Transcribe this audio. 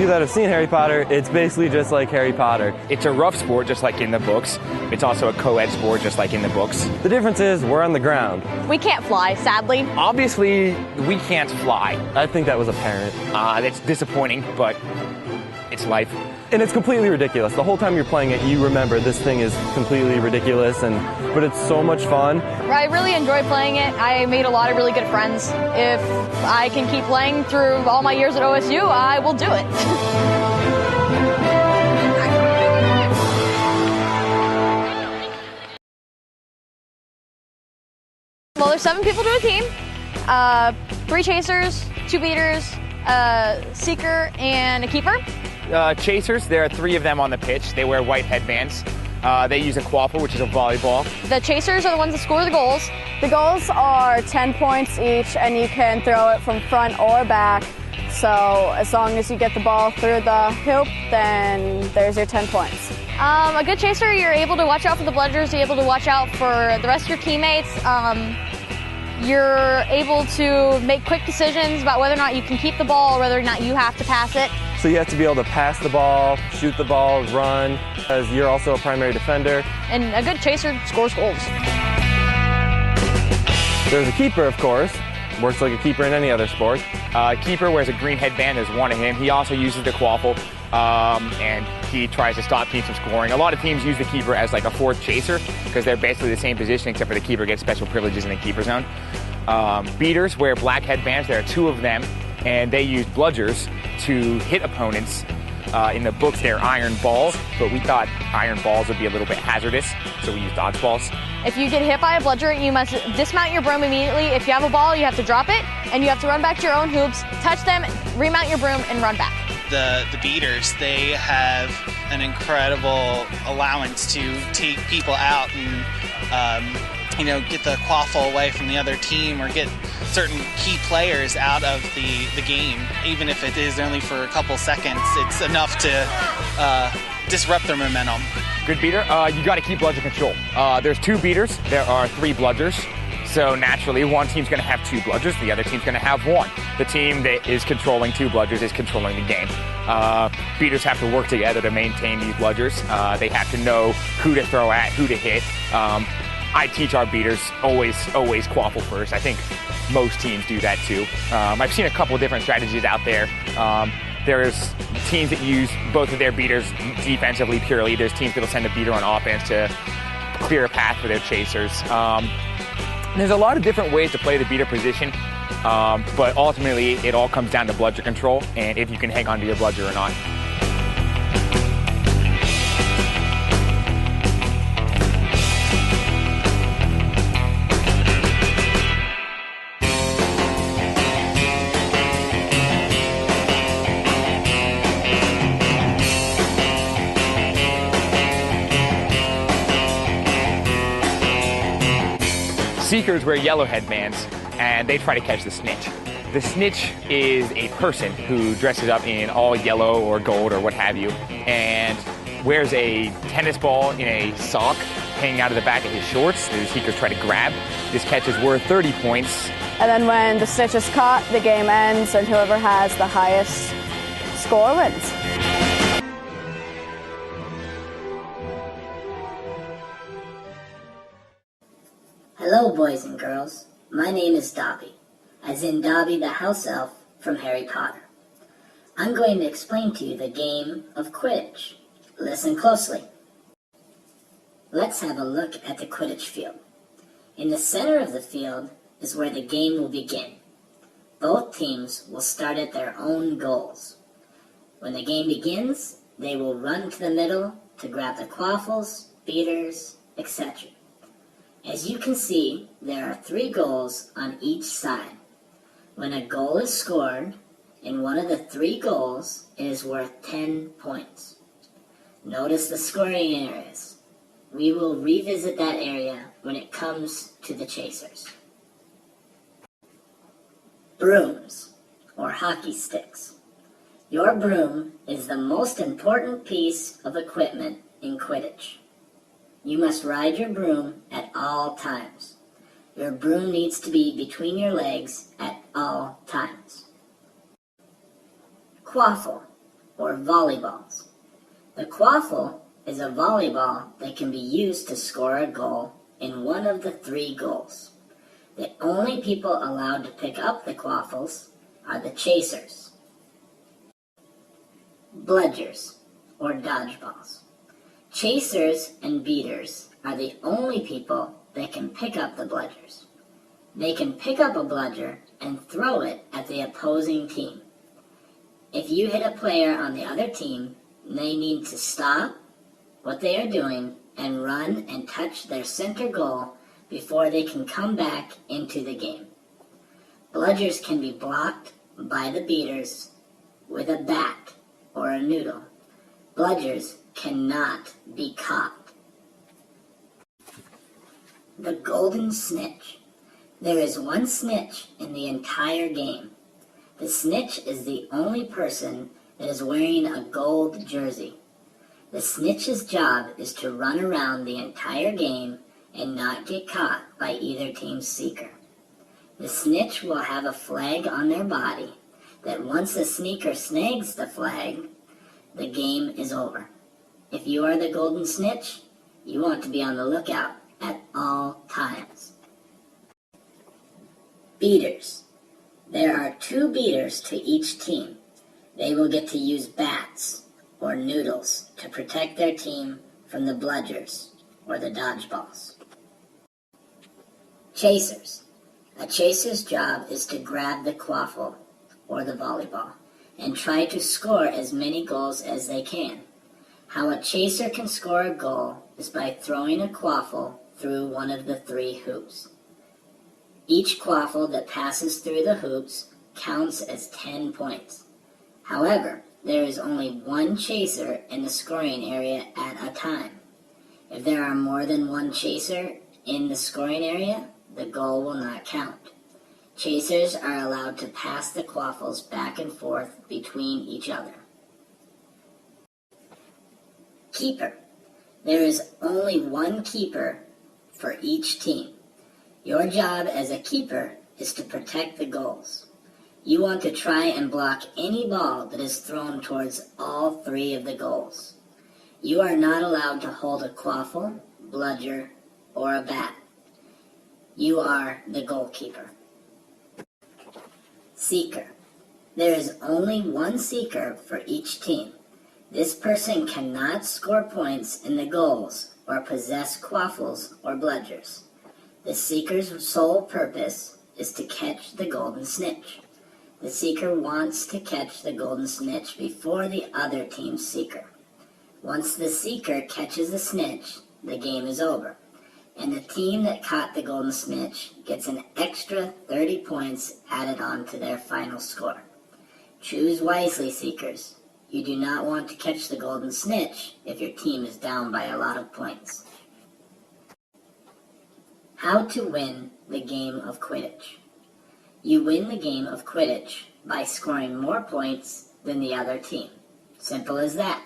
you that have seen Harry Potter, it's basically just like Harry Potter. It's a rough sport, just like in the books. It's also a co-ed sport, just like in the books. The difference is we're on the ground. We can't fly, sadly. Obviously, we can't fly. I think that was apparent. That's disappointing, but it's life. And it's completely ridiculous. The whole time you're playing it, you remember this thing is completely ridiculous, but it's so much fun. I really enjoy playing it. I made a lot of really good friends. If I can keep playing through all my years at OSU, I will do it. Well, there's 7 people to a team. 3 chasers, 2 beaters, a seeker, and a keeper. Chasers, there are 3 of them on the pitch. They wear white headbands. They use a quaffle, which is a volleyball. The chasers are the ones that score the goals. The goals are 10 points each, and you can throw it from front or back. So as long as you get the ball through the hoop, then there's your 10 points. A good chaser, you're able to watch out for the bludgers, you're able to watch out for the rest of your teammates. You're able to make quick decisions about whether or not you can keep the ball or whether or not you have to pass it. So you have to be able to pass the ball, shoot the ball, run, as you're also a primary defender. And a good chaser scores goals. There's a keeper, of course. Works like a keeper in any other sport. Keeper wears a green headband. There's one of him. He also uses the quaffle, and he tries to stop teams from scoring. A lot of teams use the keeper as like a 4th chaser because they're basically the same position except for the keeper gets special privileges in the keeper zone. Beaters wear black headbands. There are 2 of them, and they use bludgers to hit opponents. In the books, they're iron balls, but we thought iron balls would be a little bit hazardous, so we used dodgeballs. If you get hit by a bludger, you must dismount your broom immediately. If you have a ball, you have to drop it, and you have to run back to your own hoops, touch them, remount your broom, and run back. The beaters, they have an incredible allowance to take people out and get the quaffle away from the other team or get certain key players out of the game. Even if it is only for a couple seconds, it's enough to disrupt their momentum. Good beater, you got to keep bludger control. There's 2 beaters, there are 3 bludgers. So naturally, one team's going to have 2 bludgers, the other team's going to have 1. The team that is controlling 2 bludgers is controlling the game. Beaters have to work together to maintain these bludgers. They have to know who to throw at, who to hit. I teach our beaters always quaffle first. I think most teams do that too. I've seen a couple of different strategies out there. There's teams that use both of their beaters defensively purely. There's teams that'll send a beater on offense to clear a path for their chasers. There's a lot of different ways to play the beater position, but ultimately it all comes down to bludger control and if you can hang on to your bludger or not. Seekers wear yellow headbands, and they try to catch the snitch. The snitch is a person who dresses up in all yellow or gold or what have you, and wears a tennis ball in a sock hanging out of the back of his shorts that the seekers try to grab. This catch is worth 30 points. And then when the snitch is caught, the game ends, and whoever has the highest score wins. Hello, boys and girls. My name is Dobby, as in Dobby the house elf from Harry Potter. I'm going to explain to you the game of Quidditch. Listen closely. Let's have a look at the Quidditch field. In the center of the field is where the game will begin. Both teams will start at their own goals. When the game begins, they will run to the middle to grab the quaffles, beaters, etc. As you can see, there are 3 goals on each side. When a goal is scored, in one of the 3 goals, it is worth 10 points. Notice the scoring areas. We will revisit that area when it comes to the chasers. Brooms, or hockey sticks. Your broom is the most important piece of equipment in Quidditch. You must ride your broom at all times. Your broom needs to be between your legs at all times. Quaffle, or volleyballs. The quaffle is a volleyball that can be used to score a goal in one of the 3 goals. The only people allowed to pick up the quaffles are the chasers. Bludgers, or dodgeballs. Chasers and beaters are the only people that can pick up the bludgers. They can pick up a bludger and throw it at the opposing team. If you hit a player on the other team, they need to stop what they are doing and run and touch their center goal before they can come back into the game. Bludgers can be blocked by the beaters with a bat or a noodle. Bludgers cannot be caught. The golden snitch. There is one snitch in the entire game. The snitch is the only person that is wearing a gold jersey. The snitch's job is to run around the entire game and not get caught by either team's seeker. The snitch will have a flag on their body that once the sneaker snags the flag, the game is over. If you are the golden snitch, you want to be on the lookout at all times. Beaters. There are 2 beaters to each team. They will get to use bats or noodles to protect their team from the bludgers or the dodgeballs. Chasers. A chaser's job is to grab the quaffle or the volleyball and try to score as many goals as they can. How a chaser can score a goal is by throwing a quaffle through one of the 3 hoops. Each quaffle that passes through the hoops counts as 10 points. However, there is only 1 chaser in the scoring area at a time. If there are more than 1 chaser in the scoring area, the goal will not count. Chasers are allowed to pass the quaffles back and forth between each other. Keeper. There is only 1 keeper for each team. Your job as a keeper is to protect the goals. You want to try and block any ball that is thrown towards all 3 of the goals. You are not allowed to hold a quaffle, bludger, or a bat. You are the goalkeeper. Seeker. There is only 1 seeker for each team. This person cannot score points in the goals or possess quaffles or bludgers. The seeker's sole purpose is to catch the golden snitch. The seeker wants to catch the golden snitch before the other team's seeker. Once the seeker catches the snitch, the game is over, and the team that caught the golden snitch gets an extra 30 points added on to their final score. Choose wisely, seekers. You do not want to catch the golden snitch if your team is down by a lot of points. How to win the game of Quidditch. You win the game of Quidditch by scoring more points than the other team. Simple as that.